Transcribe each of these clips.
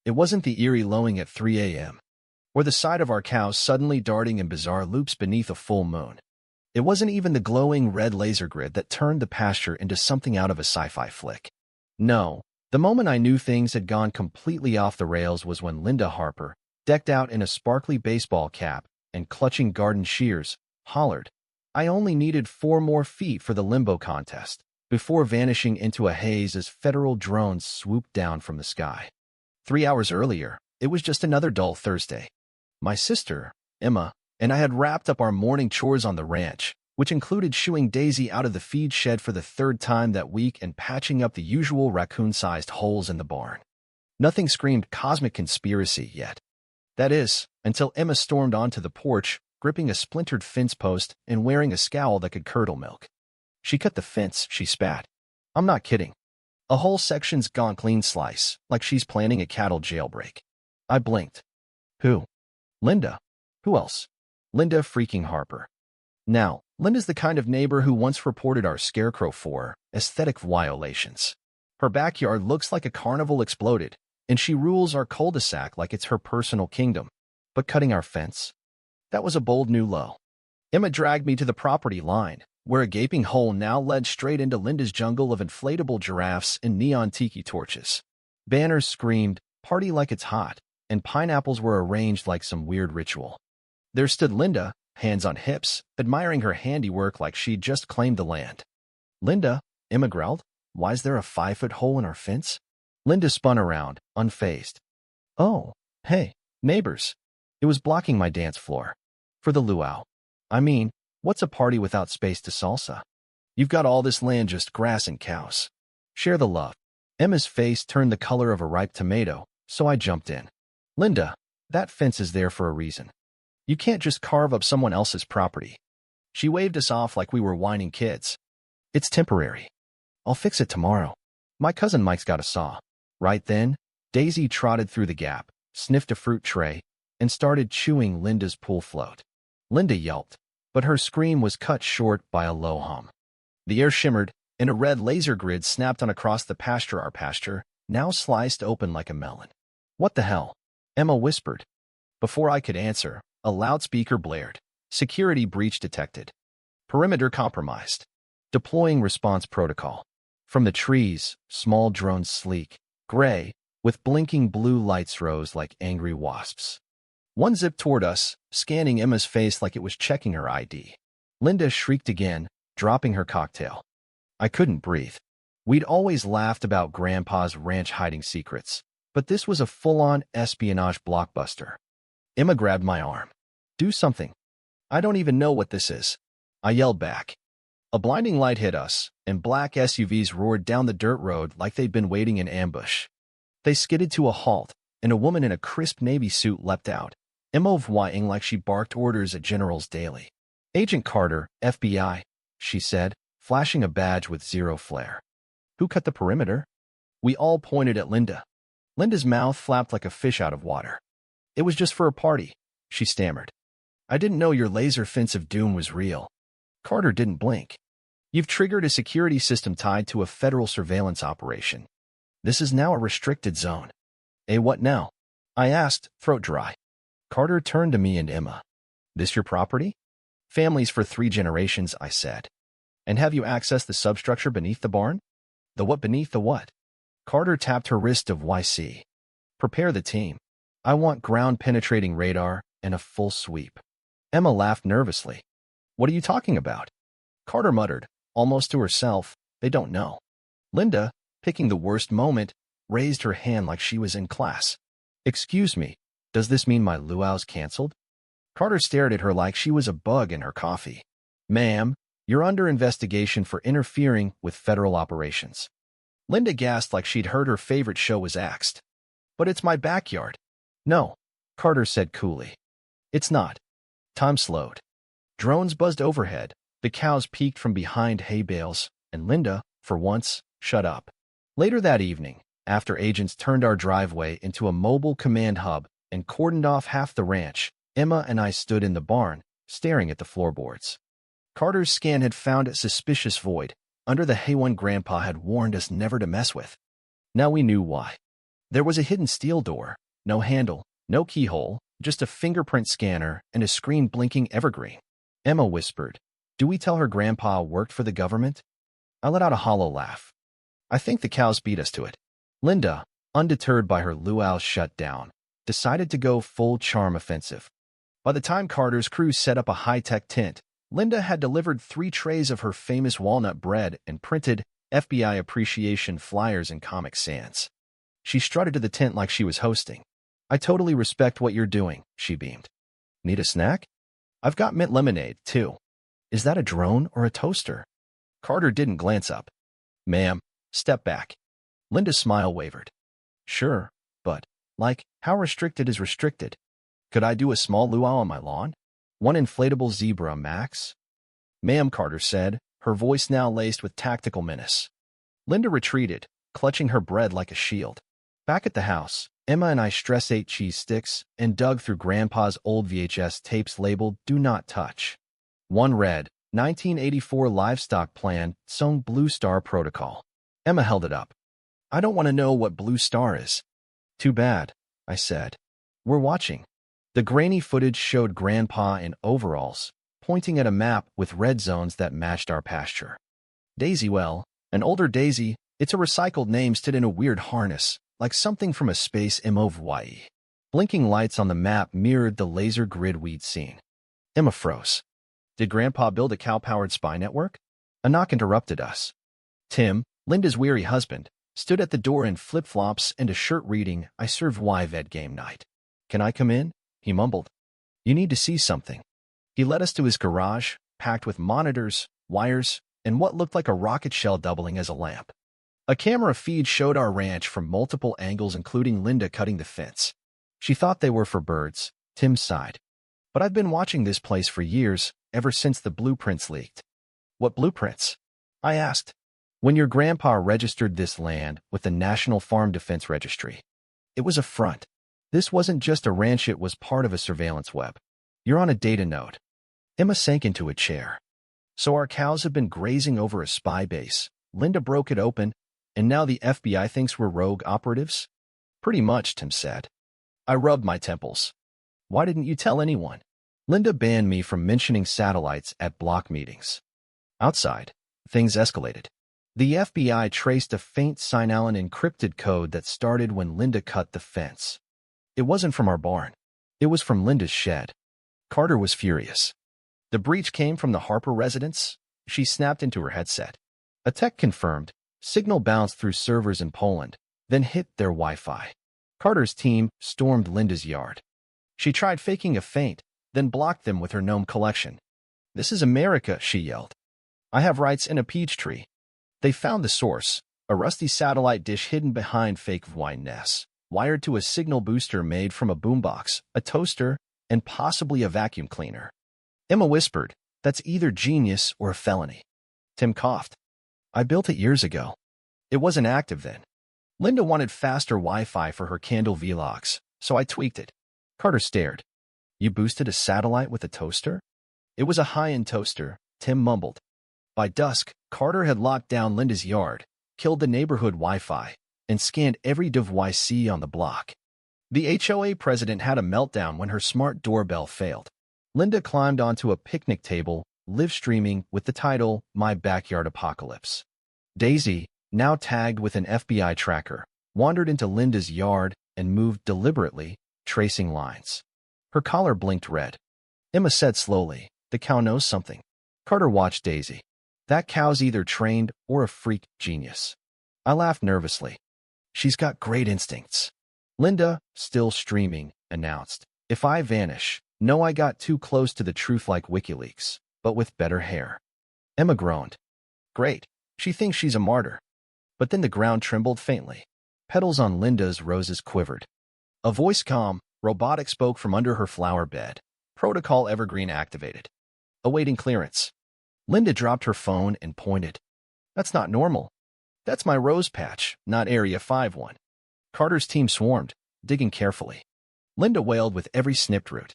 It wasn't the eerie lowing at 3 a.m., or the sight of our cows suddenly darting in bizarre loops beneath a full moon. It wasn't even the glowing red laser grid that turned the pasture into something out of a sci-fi flick. No, the moment I knew things had gone completely off the rails was when Linda Harper, decked out in a sparkly baseball cap and clutching garden shears, hollered, "I only needed 4 more feet for the limbo contest," before vanishing into a haze as federal drones swooped down from the sky. 3 hours earlier, it was just another dull Thursday. My sister, Emma, and I had wrapped up our morning chores on the ranch, which included shooing Daisy out of the feed shed for the 3rd time that week and patching up the usual raccoon-sized holes in the barn. Nothing screamed cosmic conspiracy yet. That is, until Emma stormed onto the porch, gripping a splintered fence post and wearing a scowl that could curdle milk. "She cut the fence," she spat. "I'm not kidding. A whole section's gone clean slice, like she's planning a cattle jailbreak." I blinked. "Who?" "Linda." "Who else?" "Linda freaking Harper." Now, Linda's the kind of neighbor who once reported our scarecrow for aesthetic violations. Her backyard looks like a carnival exploded, and she rules our cul-de-sac like it's her personal kingdom. But cutting our fence? That was a bold new low. Emma dragged me to the property line, where a gaping hole now led straight into Linda's jungle of inflatable giraffes and neon tiki torches. Banners screamed, "Party like it's hot," and pineapples were arranged like some weird ritual. There stood Linda, hands on hips, admiring her handiwork like she'd just claimed the land. "Linda," Emma growled, "why's there a 5-foot hole in our fence?" Linda spun around, unfazed. "Oh, hey, neighbors. It was blocking my dance floor. For the luau. I mean, what's a party without space to salsa? You've got all this land, just grass and cows. Share the love." Emma's face turned the color of a ripe tomato, so I jumped in. "Linda, that fence is there for a reason. You can't just carve up someone else's property." She waved us off like we were whining kids. "It's temporary. I'll fix it tomorrow. My cousin Mike's got a saw." Right then, Daisy trotted through the gap, sniffed a fruit tray, and started chewing Linda's pool float. Linda yelped, but her scream was cut short by a low hum. The air shimmered, and a red laser grid snapped on across the pasture, our pasture, now sliced open like a melon. "What the hell?" Emma whispered. Before I could answer, a loudspeaker blared. "Security breach detected. Perimeter compromised. Deploying response protocol." From the trees, small drones, sleek, gray, with blinking blue lights, rose like angry wasps. One zipped toward us, scanning Emma's face like it was checking her ID. Linda shrieked again, dropping her cocktail. I couldn't breathe. We'd always laughed about Grandpa's ranch hiding secrets, but this was a full-on espionage blockbuster. Emma grabbed my arm. "Do something." "I don't even know what this is," I yelled back. A blinding light hit us, and black SUVs roared down the dirt road like they'd been waiting in ambush. They skidded to a halt, and a woman in a crisp navy suit leapt out, MOVYing like she barked orders at General's Daily. "Agent Carter, FBI," she said, flashing a badge with zero flair. "Who cut the perimeter?" We all pointed at Linda. Linda's mouth flapped like a fish out of water. "It was just for a party," she stammered. "I didn't know your laser fence of doom was real." Carter didn't blink. "You've triggered a security system tied to a federal surveillance operation. This is now a restricted zone." What now?" I asked, throat dry. Carter turned to me and Emma. "This your property?" "Families for 3 generations," I said. "And have you accessed the substructure beneath the barn?" "The what beneath the what?" Carter tapped her wrist of YC. "Prepare the team. I want ground-penetrating radar and a full sweep." Emma laughed nervously. "What are you talking about?" Carter muttered, almost to herself, "They don't know." Linda, picking the worst moment, raised her hand like she was in class. "Excuse me, does this mean my luau's canceled?" Carter stared at her like she was a bug in her coffee. "Ma'am, you're under investigation for interfering with federal operations." Linda gasped like she'd heard her favorite show was axed. "But it's my backyard." "No," Carter said coolly. "It's not." Time slowed. Drones buzzed overhead, the cows peeked from behind hay bales, and Linda, for once, shut up. Later that evening, after agents turned our driveway into a mobile command hub and cordoned off half the ranch, Emma and I stood in the barn, staring at the floorboards. Carter's scan had found a suspicious void, under the hay one Grandpa had warned us never to mess with. Now we knew why. There was a hidden steel door, no handle, no keyhole, just a fingerprint scanner and a screen blinking evergreen. Emma whispered, "Do we tell her Grandpa worked for the government?" I let out a hollow laugh. I think the cows beat us to it. Linda, undeterred by her luau shutdown, decided to go full charm offensive. By the time Carter's crew set up a high-tech tent, Linda had delivered 3 trays of her famous walnut bread and printed FBI appreciation flyers in Comic Sans. She strutted to the tent like she was hosting. "I totally respect what you're doing," she beamed. "Need a snack? I've got mint lemonade, too." "Is that a drone or a toaster?" Carter didn't glance up. "Ma'am, step back." Linda's smile wavered. "Sure, but, how restricted is restricted? Could I do a small luau on my lawn? One inflatable zebra max?" "Ma'am," Carter said, her voice now laced with tactical menace. Linda retreated, clutching her bread like a shield. Back at the house, Emma and I stress-ate cheese sticks and dug through Grandpa's old VHS tapes labeled "Do Not Touch." One read, 1984 Livestock Plan, Song Blue Star Protocol. Emma held it up. "I don't want to know what Blue Star is." "Too bad," I said. "We're watching." The grainy footage showed Grandpa in overalls, pointing at a map with red zones that matched our pasture. Daisy, well, an older Daisy, it's a recycled name stood in a weird harness, like something from a space MOV. Blinking lights on the map mirrored the laser grid we'd seen. Emma froze. Did Grandpa build a cow-powered spy network? A knock interrupted us. Tim, Linda's weary husband, stood at the door in flip-flops and a shirt reading, "I serve YVED game night." "Can I come in?" he mumbled. "You need to see something." He led us to his garage, packed with monitors, wires, and what looked like a rocket shell doubling as a lamp. A camera feed showed our ranch from multiple angles, including Linda cutting the fence. She thought they were for birds. Tim sighed. "But I've been watching this place for years, ever since the blueprints leaked." "What blueprints?" I asked. "When your grandpa registered this land with the National Farm Defense Registry. It was a front. This wasn't just a ranch, it was part of a surveillance web. You're on a data node." Emma sank into a chair. "So our cows have been grazing over a spy base." Linda broke it open, "and now the FBI thinks we're rogue operatives?" "Pretty much," Tim said. I rubbed my temples. "Why didn't you tell anyone?" Linda banned me from mentioning satellites at block meetings. Outside, things escalated. The FBI traced a faint Sinalin encrypted code that started when Linda cut the fence. It wasn't from our barn. It was from Linda's shed. Carter was furious. "The breach came from the Harper residence?" She snapped into her headset. A tech confirmed. Signal bounced through servers in Poland, then hit their Wi-Fi. Carter's team stormed Linda's yard. She tried faking a feint, then blocked them with her gnome collection. "This is America," she yelled. "I have rights in a peach tree." They found the source, a rusty satellite dish hidden behind fake wine nests, wired to a signal booster made from a boombox, a toaster, and possibly a vacuum cleaner. Emma whispered, "That's either genius or a felony." Tim coughed. "I built it years ago. It wasn't active then." Linda wanted faster Wi-Fi for her candle vlogs, so I tweaked it. Carter stared. "You boosted a satellite with a toaster?" "It was a high-end toaster," Tim mumbled. By dusk, Carter had locked down Linda's yard, killed the neighborhood Wi-Fi, and scanned every device on the block. The HOA president had a meltdown when her smart doorbell failed. Linda climbed onto a picnic table, live streaming with the title, "My Backyard Apocalypse." Daisy, now tagged with an FBI tracker, wandered into Linda's yard and moved deliberately, tracing lines. Her collar blinked red. Emma said slowly, "The cow knows something." Carter watched Daisy. "That cow's either trained or a freak genius." I laughed nervously. "She's got great instincts." Linda, still streaming, announced, "If I vanish, know I got too close to the truth like WikiLeaks, but with better hair." Emma groaned. "Great. She thinks she's a martyr." But then the ground trembled faintly. Petals on Linda's roses quivered. A voice robotic spoke from under her flower bed. "Protocol Evergreen activated. Awaiting clearance." Linda dropped her phone and pointed. "That's not normal. That's my rose patch, not Area 51. Carter's team swarmed, digging carefully. Linda wailed with every snipped root.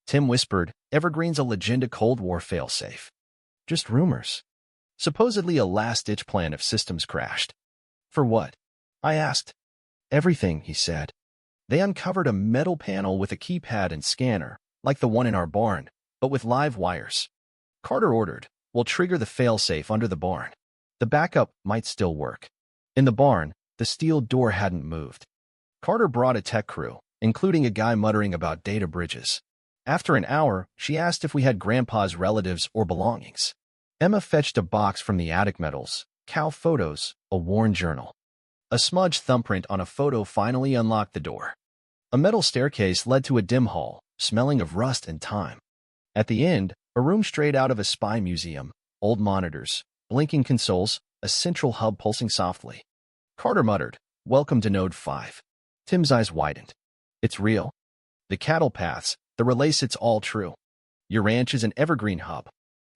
Tim whispered, "Evergreen's a Legenda Cold War failsafe." "Just rumors." "Supposedly a last-ditch plan if systems crashed." "For what?" I asked. Everything, he said. They uncovered a metal panel with a keypad and scanner, like the one in our barn, but with live wires. Carter ordered, "We'll trigger the failsafe under the barn. The backup might still work." In the barn, the steel door hadn't moved. Carter brought a tech crew, including a guy muttering about data bridges. After an hour, she asked if we had Grandpa's relatives or belongings. Emma fetched a box from the attic metals, cow photos, a worn journal. A smudged thumbprint on a photo finally unlocked the door. A metal staircase led to a dim hall, smelling of rust and time. At the end, a room straight out of a spy museum, old monitors, blinking consoles, a central hub pulsing softly. Carter muttered, "Welcome to Node 5. Tim's eyes widened. "It's real. The cattle paths, the relays, it's all true. Your ranch is an evergreen hub."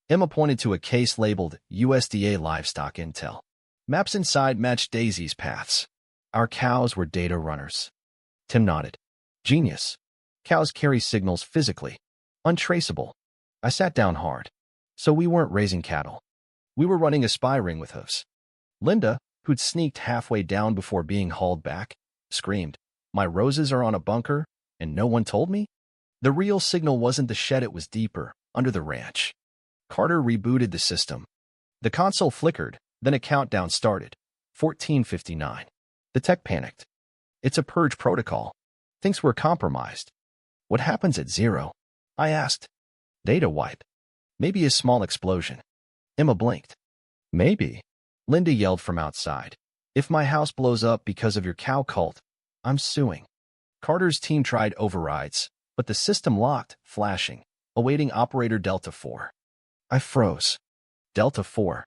Emma pointed to a case labeled USDA Livestock Intel. Maps inside matched Daisy's paths. Our cows were data runners. Tim nodded. "Genius. Cows carry signals physically. Untraceable." I sat down hard. So we weren't raising cattle. We were running a spy ring with hooves. Linda, who'd sneaked halfway down before being hauled back, screamed, "My roses are on a bunker, and no one told me?" The real signal wasn't the shed, it was deeper, under the ranch. Carter rebooted the system. The console flickered, then a countdown started. 14:59. The tech panicked. "It's a purge protocol. Thinks we're compromised." "What happens at 0? I asked. "Data wipe. Maybe a small explosion." Emma blinked. "Maybe." Linda yelled from outside. "If my house blows up because of your cow cult, I'm suing." Carter's team tried overrides, but the system locked, flashing, awaiting operator Delta 4. I froze. Delta 4.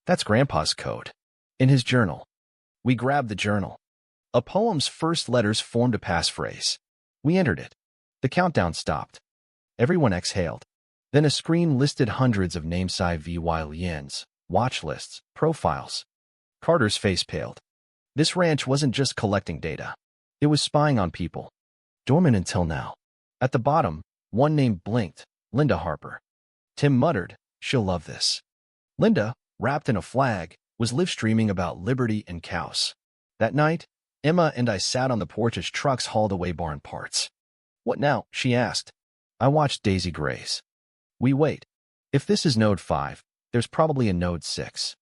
That's Grandpa's code. In his journal. We grabbed the journal. A poem's first letters formed a passphrase. We entered it. The countdown stopped. Everyone exhaled. Then a screen listed hundreds of namesai VYLNs, watch lists, profiles. Carter's face paled. This ranch wasn't just collecting data. It was spying on people. Dormant until now. At the bottom, one name blinked, Linda Harper. Tim muttered, "She'll love this." Linda, wrapped in a flag, was live-streaming about liberty and cows. That night, Emma and I sat on the porch as trucks hauled away barn parts. "What now?" she asked. I watched Daisy graze. "We wait. If this is Node 5, there's probably a Node 6.